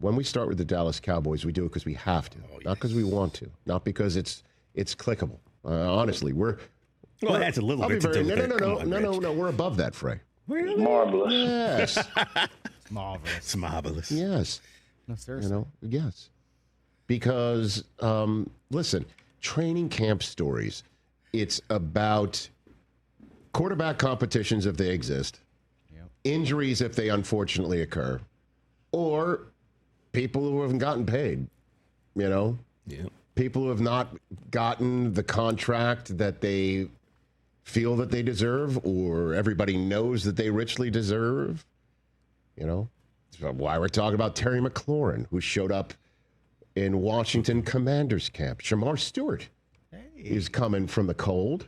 when we start with the Dallas Cowboys, we do it because we have to, not because we want to, not because it's clickable. Honestly, we're that's a little bit to do with it. No. We're above that, Frey. Really? Marvelous. Yes. Marvelous. It's marvelous. Yes. No, seriously. Yes. Because, listen, training camp stories, it's about quarterback competitions if they exist, injuries if they unfortunately occur, or people who haven't gotten paid, people who have not gotten the contract that they feel that they deserve, or everybody knows that they richly deserve. That's why we're talking about Terry McLaurin, who showed up in Washington Commanders camp. Shamar Stewart is coming from the cold.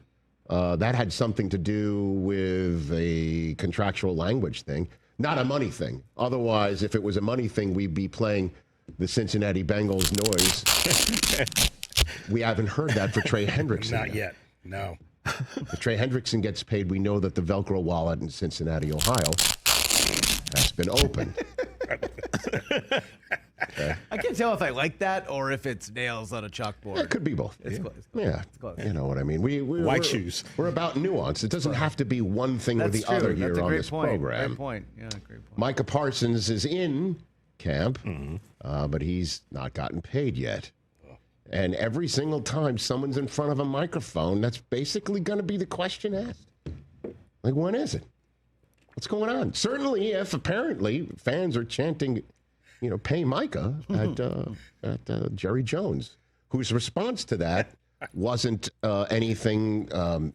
That had something to do with a contractual language thing, not a money thing. Otherwise, if it was a money thing, we'd be playing the Cincinnati Bengals noise. We haven't heard that for Trey Hendrickson. Not yet. No. If Trey Hendrickson gets paid, we know that the Velcro wallet in Cincinnati, Ohio, has been opened. Okay. I can't tell if I like that or if it's nails on a chalkboard. It could be both. It's close. Yeah. It's close. You know what I mean? White shoes. We're about nuance. It doesn't have to be one thing or the other here on this program. Great point. Yeah, great point. Micah Parsons is in camp, but he's not gotten paid yet. And every single time someone's in front of a microphone, that's basically going to be the question asked. Like, when is it? What's going on? Certainly, if apparently fans are chanting, pay Micah at Jerry Jones, whose response to that wasn't anything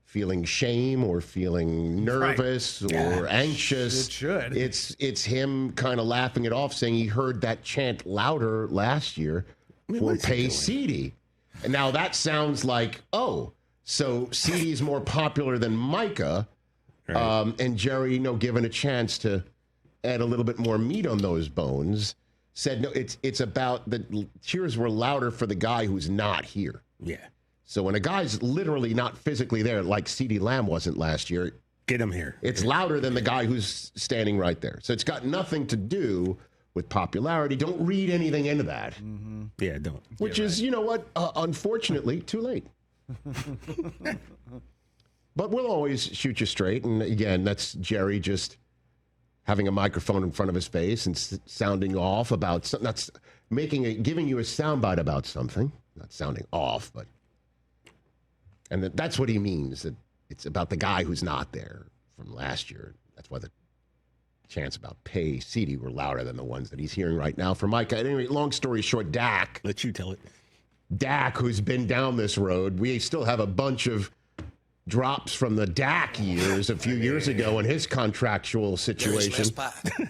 feeling shame or feeling nervous or anxious. It should. It's him kind of laughing it off, saying he heard that chant louder last year for pay CD. And now that sounds like, so CD's more popular than Micah. Right. And Jerry, given a chance to add a little bit more meat on those bones, said, no, it's about the cheers were louder for the guy who's not here. Yeah. So when a guy's literally not physically there, like CeeDee Lamb wasn't last year, get him here. It's louder than the guy who's standing right there. So it's got nothing to do with popularity. Don't read anything into that. Mm-hmm. Yeah, don't. Which is, unfortunately, too late. But we'll always shoot you straight. And again, that's Jerry just having a microphone in front of his face and sounding off about something. That's giving you a soundbite about something. Not sounding off, but. And that's what he means. That it's about the guy who's not there from last year. That's why the chants about pay CD were louder than the ones that he's hearing right now from Micah. At any rate, long story short, Dak. Let you tell it. Dak, who's been down this road, we still have a bunch of drops from the Dak years a few years ago, and his contractual situation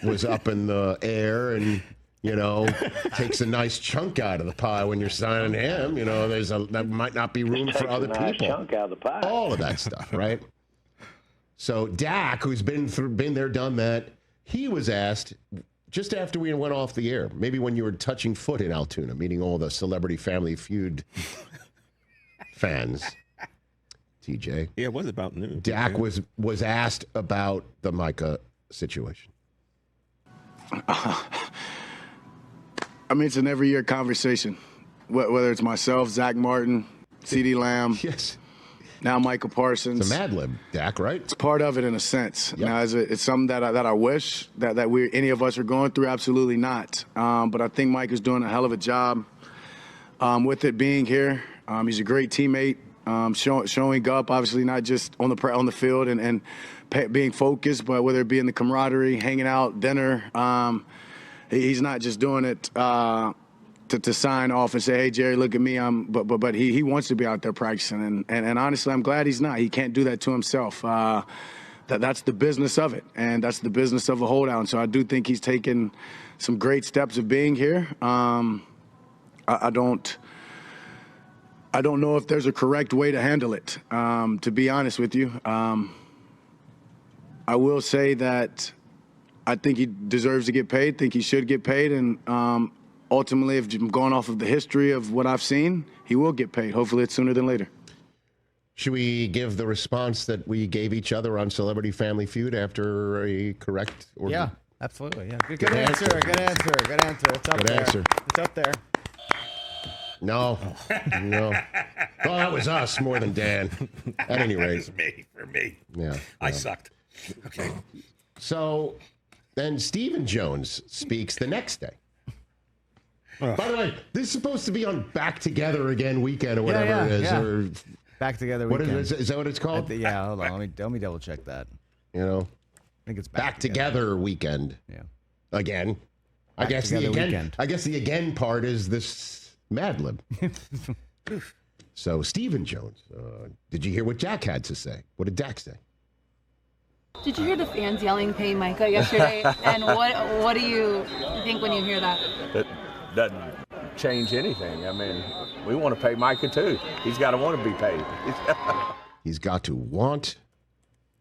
was up in the air, and takes a nice chunk out of the pie when you're signing him. That might not be room for other people. Chunk out of the pie. All of that stuff, right? So Dak, who's been there, done that, he was asked just after we went off the air, maybe when you were touching foot in Altoona, meeting all the Celebrity Family Feud fans. TJ. Yeah, it was about noon. Dak was asked about the Micah situation. It's an every year conversation. Whether it's myself, Zach Martin, CeeDee Lamb, yes, now Micah Parsons. It's a Mad Lib, Dak, right? It's part of it in a sense. Yep. Now, it's something that I wish that any of us are going through. Absolutely not. But I think Micah's doing a hell of a job with it being here. He's a great teammate. Showing up, obviously not just on the field and being focused, but whether it be in the camaraderie, hanging out, dinner. He's not just doing it to sign off and say, "Hey, Jerry, look at me." But he wants to be out there practicing, and honestly, I'm glad he's not. He can't do that to himself. That's the business of it, and that's the business of a holdout. And so I do think he's taken some great steps of being here. I don't know if there's a correct way to handle it, to be honest with you. I will say that I think he deserves to get paid, think he should get paid, and ultimately, if I'm going off of the history of what I've seen, he will get paid. Hopefully it's sooner than later. Should we give the response that we gave each other on Celebrity Family Feud after a correct or Absolutely, yeah. Good, Good answer. answer. Good answer. Good answer. It's up Good there. answer. It's up there. No. No. Well, that was us more than Dan. At any rate. For me. Yeah. I sucked. Okay. So then Stephen Jones speaks the next day. By the way, this is supposed to be on Back Together Again weekend or whatever it is. yeah. Or Back Together what weekend. is that what it's called? Yeah, hold on. Let me double check that. You know, I think it's Back Together weekend. Yeah. Again. I guess the Together again. weekend. I guess the again part is this Mad Lib. So Stephen Jones, did you hear what Dak had to say? What did Dak say? Did you hear the fans yelling "Pay Micah" yesterday? And what do you think when you hear that? It doesn't change anything. I mean, we want to pay Micah too. He's got to want to be paid. He's got to want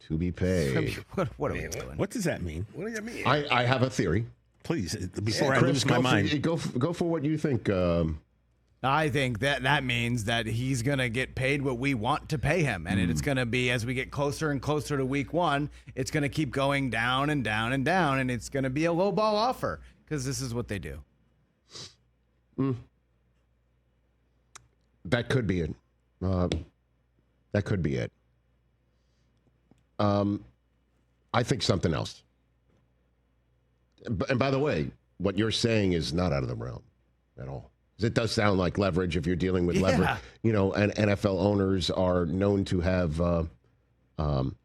to be paid. What are we doing? What does that mean? What does that mean? I have a theory. Please, before I Chris, lose my mind. go for what you think. I think that means that he's going to get paid what we want to pay him. And it's going to be, as we get closer and closer to week one, it's going to keep going down and down and down. And it's going to be a low ball offer because this is what they do. That could be it. That could be it. I think something else. And by the way, what you're saying is not out of the realm at all. It does sound like leverage if you're dealing with leverage. You know, and NFL owners are known to have an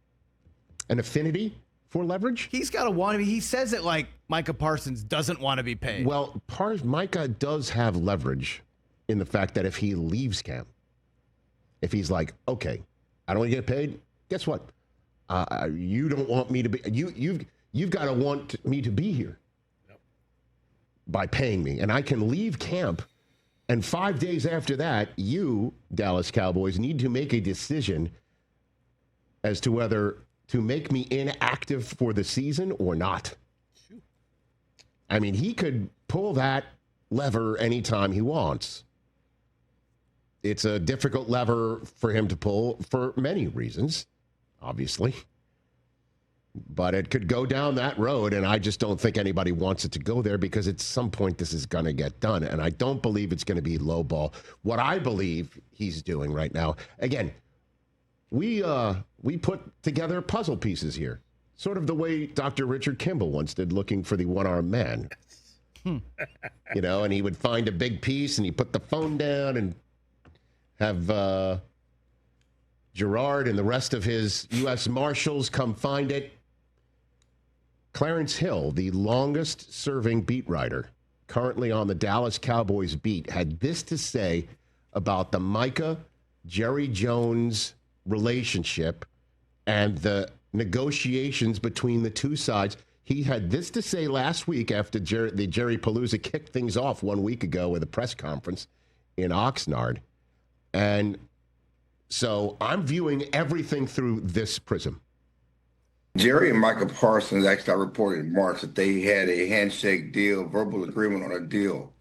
affinity for leverage. He's got to want to be. He says it like Micah Parsons doesn't want to be paid. Well, Micah does have leverage in the fact that if he leaves camp, if he's like, okay, I don't want to get paid, guess what? You don't want me to be. You've got to want me to be here by paying me, and I can leave camp. And 5 days after that, you, Dallas Cowboys, need to make a decision as to whether to make me inactive for the season or not. I mean, he could pull that lever anytime he wants. It's a difficult lever for him to pull for many reasons, obviously. But it could go down that road, and I just don't think anybody wants it to go there because at some point this is going to get done, and I don't believe it's going to be low ball. What I believe he's doing right now, again, we put together puzzle pieces here, sort of the way Dr. Richard Kimball once did looking for the one-armed man. You know, and he would find a big piece, and he put the phone down and have Gerard and the rest of his U.S. Marshals come find it. Clarence Hill, the longest-serving beat writer, currently on the Dallas Cowboys beat, had this to say about the Micah-Jerry Jones relationship and the negotiations between the two sides. He had this to say last week after the Jerry Palooza kicked things off 1 week ago with a press conference in Oxnard. And so I'm viewing everything through this prism. Jerry and Micah Parsons actually reported in March that they had a handshake deal, verbal agreement on a deal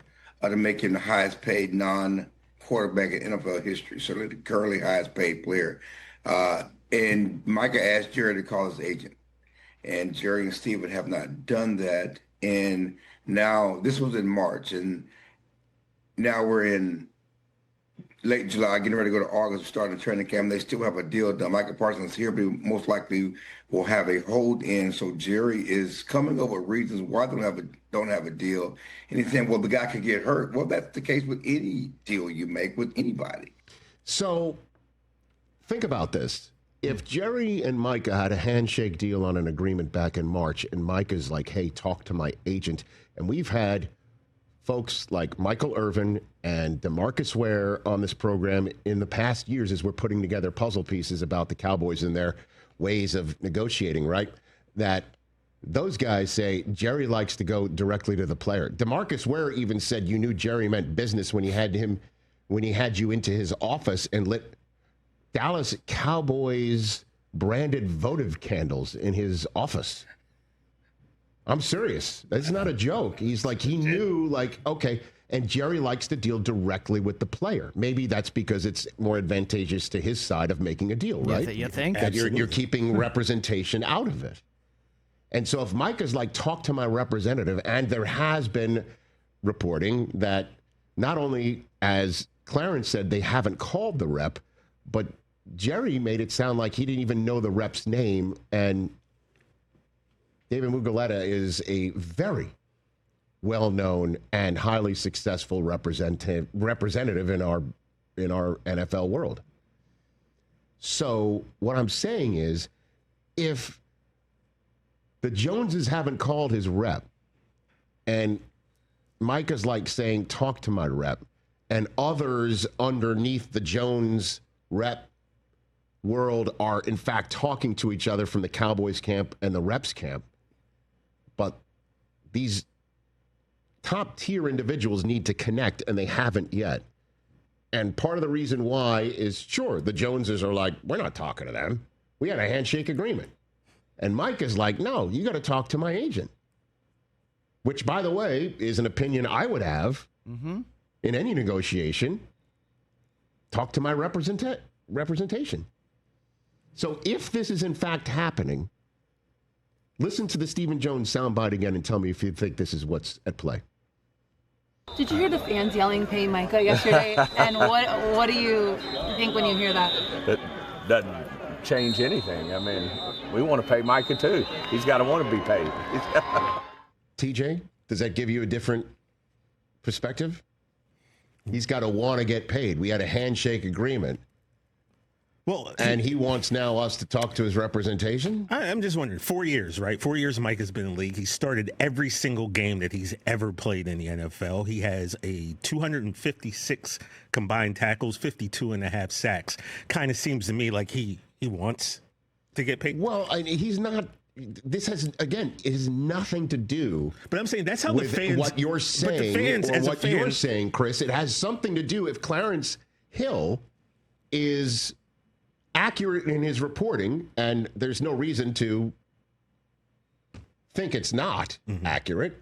to make him the highest paid non-quarterback in NFL history, so the currently highest paid player. And Micah asked Jerry to call his agent. And Jerry and Steven have not done that. And now, this was in March, and now we're in late July, getting ready to go to August, starting training camp. They still have a deal done. Micah Parsons here, but most likely will have a hold in. So Jerry is coming up with reasons why they don't have a deal. And he's saying, well, the guy could get hurt. Well, that's the case with any deal you make with anybody. So think about this. If Jerry and Micah had a handshake deal on an agreement back in March, and Micah's like, hey, talk to my agent, and we've had folks like Michael Irvin and DeMarcus Ware on this program in the past years as we're putting together puzzle pieces about the Cowboys and their ways of negotiating, right? That those guys say Jerry likes to go directly to the player. DeMarcus Ware even said you knew Jerry meant business when he had you into his office and lit Dallas Cowboys branded votive candles in his office. I'm serious. That's not a joke. He's like, he knew, like, okay. And Jerry likes to deal directly with the player. Maybe that's because it's more advantageous to his side of making a deal, right? You think? That you're keeping representation out of it. And so if Micah's like, talk to my representative, and there has been reporting that not only, as Clarence said, they haven't called the rep, but Jerry made it sound like he didn't even know the rep's name. And David Mugoletta is a very well-known and highly successful representative in our NFL world. So what I'm saying is, if the Joneses haven't called his rep, and Micah's like saying, talk to my rep, and others underneath the Jones rep world are in fact talking to each other from the Cowboys camp and the reps camp, but these top tier individuals need to connect, and they haven't yet. And part of the reason why is, sure, the Joneses are like, we're not talking to them. We had a handshake agreement. And Mike is like, no, you got to talk to my agent. Which, by the way, is an opinion I would have in any negotiation. Talk to my representation. So if this is in fact happening, listen to the Stephen Jones soundbite again and tell me if you think this is what's at play. Did you hear the fans yelling, pay Micah yesterday? And what do you think when you hear that? It doesn't change anything. I mean, we want to pay Micah too. He's got to want to be paid. TJ, does that give you a different perspective? He's got to want to get paid. We had a handshake agreement. Well, and he wants now us to talk to his representation? I'm just wondering, 4 years, right? 4 years Mike has been in the league. He started every single game that he's ever played in the NFL. He has a 256 combined tackles, 52 and a half sacks. Kind of seems to me like he wants to get paid. Well, he's not. This has, again, it has nothing to do. But I'm saying that's how with the fans. what you're saying, but the fans, or as what you're saying, Chris. It has something to do if Clarence Hill is accurate in his reporting, and there's no reason to think it's not accurate.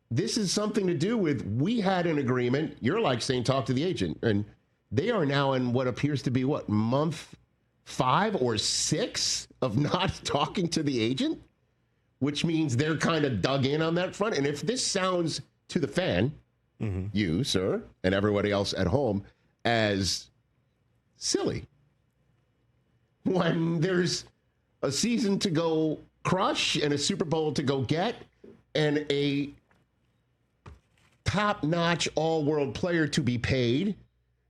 This is something to do with, we had an agreement. You're like saying, talk to the agent. And they are now in what appears to be, month 5 or 6 of not talking to the agent, which means they're kind of dug in on that front. And if this sounds to the fan, you, sir, and everybody else at home, as silly, when there's a season to go crush and a Super Bowl to go get and a top-notch all-world player to be paid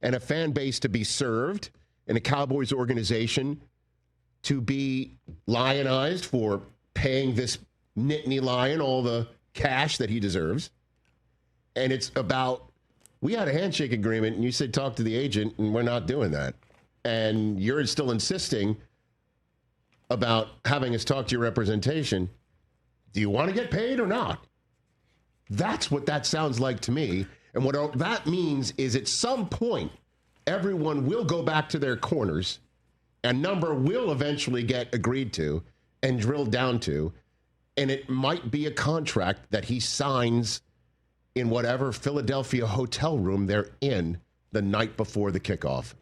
and a fan base to be served and a Cowboys organization to be lionized for paying this Nittany Lion all the cash that he deserves. And it's about, we had a handshake agreement and you said talk to the agent, and we're not doing that. And you're still insisting about having us talk to your representation. Do you want to get paid or not? That's what that sounds like to me. And what that means is at some point, everyone will go back to their corners. A number will eventually get agreed to and drilled down to. And it might be a contract that he signs in whatever Philadelphia hotel room they're in the night before the kickoff.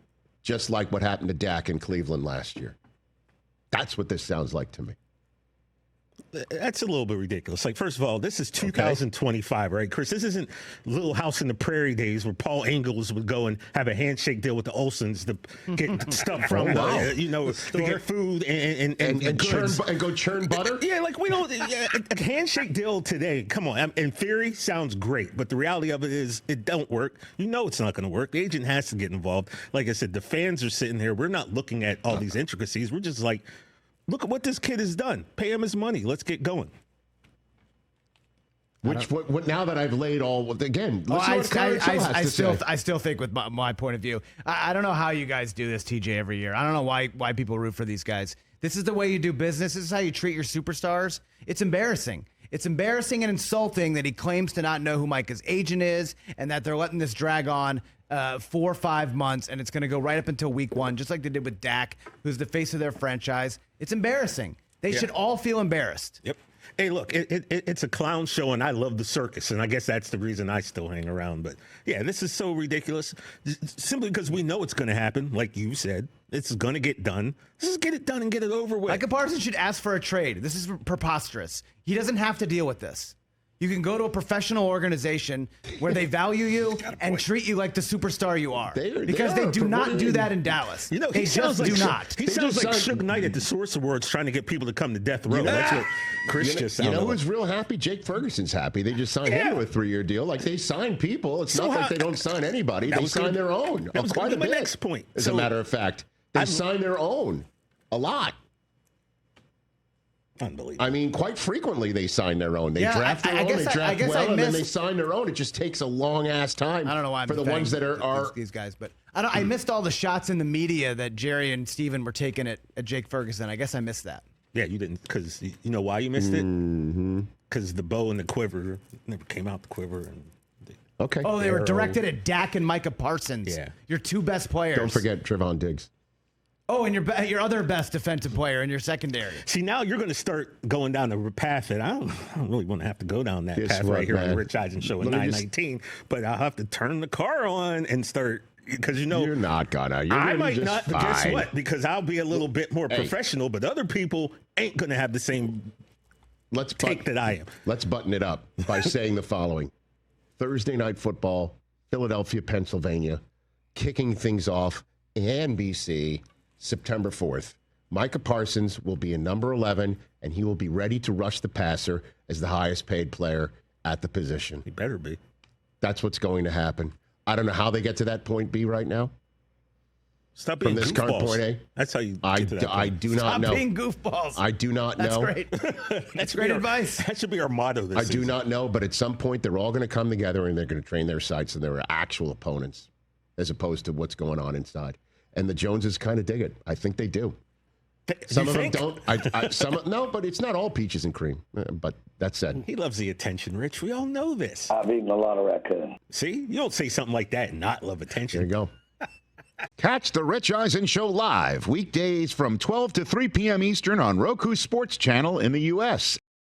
Just like what happened to Dak in Cleveland last year. That's what this sounds like to me. That's a little bit ridiculous. Like, first of all, this is 2025, right, Chris? This isn't Little House in the Prairie days where Paul Ingalls would go and have a handshake deal with the Olsons to get stuff from, to get food and goods. And go churn butter? Yeah, like we don't. A handshake deal today, come on. In theory, sounds great, but the reality of it is it don't work. You know it's not going to work. The agent has to get involved. Like I said, the fans are sitting here. We're not looking at all these intricacies. We're just like, look at what this kid has done. Pay him his money. Let's get going. What now that I've laid all again? I still think with my point of view, I don't know how you guys do this, TJ, every year. I don't know why people root for these guys. This is the way you do business. This is how you treat your superstars. It's embarrassing. It's embarrassing and insulting that he claims to not know who Micah's agent is and that they're letting this drag on 4 or 5 months, and it's going to go right up until week 1, just like they did with Dak, who's the face of their franchise. It's embarrassing. They should all feel embarrassed. Yep. Hey, look, it's a clown show, and I love the circus, and I guess that's the reason I still hang around. But, yeah, this is so ridiculous, simply because we know it's going to happen, like you said. It's going to get done. Let's just get it done and get it over with. Micah Parsons should ask for a trade. This is preposterous. He doesn't have to deal with this. You can go to a professional organization where they value you and treat you like the superstar you are. Because they do not do that in Dallas. You know, they just do not. He sounds like Suge Knight at the Source Awards trying to get people to come to death row. That's what Chris just sounded You know like. who's real happy? Jake Ferguson's happy. They just signed him to a 3-year deal. Like, they sign people. It's not like they don't sign anybody. They sign their own. That was quite a my bit. next point. As a matter of fact, they sign their own a lot. Unbelievable. I mean, quite frequently they sign their own. They draft their own, they draft well, and then they sign their own. It just takes a long-ass time. I don't know why I'm for the ones that are these guys, but I missed all the shots in the media that Jerry and Steven were taking at Jake Ferguson. I guess I missed that. Yeah, you didn't, because you know why you missed it? Because the bow and the quiver never came out the quiver. And okay. Oh, they were directed at Dak and Micah Parsons. Yeah. Your two best players. Don't forget Trevon Diggs. Oh, and your other best defensive player in your secondary. See, now you're going to start going down the path that I don't really want to have to go down that path right here on the Rich Eisen Show at 9:19. But I'll have to turn the car on and start, because you're not gonna. I might not. But guess what? Because I'll be a little bit more professional, but other people ain't going to have the same take that I am. Let's button it up by saying the following: Thursday Night Football, Philadelphia, Pennsylvania, kicking things off, NBC. September 4th. Micah Parsons will be in number 11, and he will be ready to rush the passer as the highest paid player at the position. He better be. That's what's going to happen. I don't know how they get to that point B right now. Stop being From this goofballs. current point A. That's how you I get to that point. I do not know. Stop being goofballs. I do not That's know. Great. That's great advice. That should be our motto this I season. do not know, but at some point they're all going to come together and they're going to train their sights and their actual opponents as opposed to what's going on inside. And the Joneses kind of dig it. I think they do. Some of them don't. No, but it's not all peaches and cream. But that said, he loves the attention, Rich. We all know this. I've eaten a lot of raccoon. See, you don't say something like that and not love attention. There you go. Catch the Rich Eisen Show live weekdays from 12 to 3 p.m. Eastern on Roku Sports Channel in the U.S.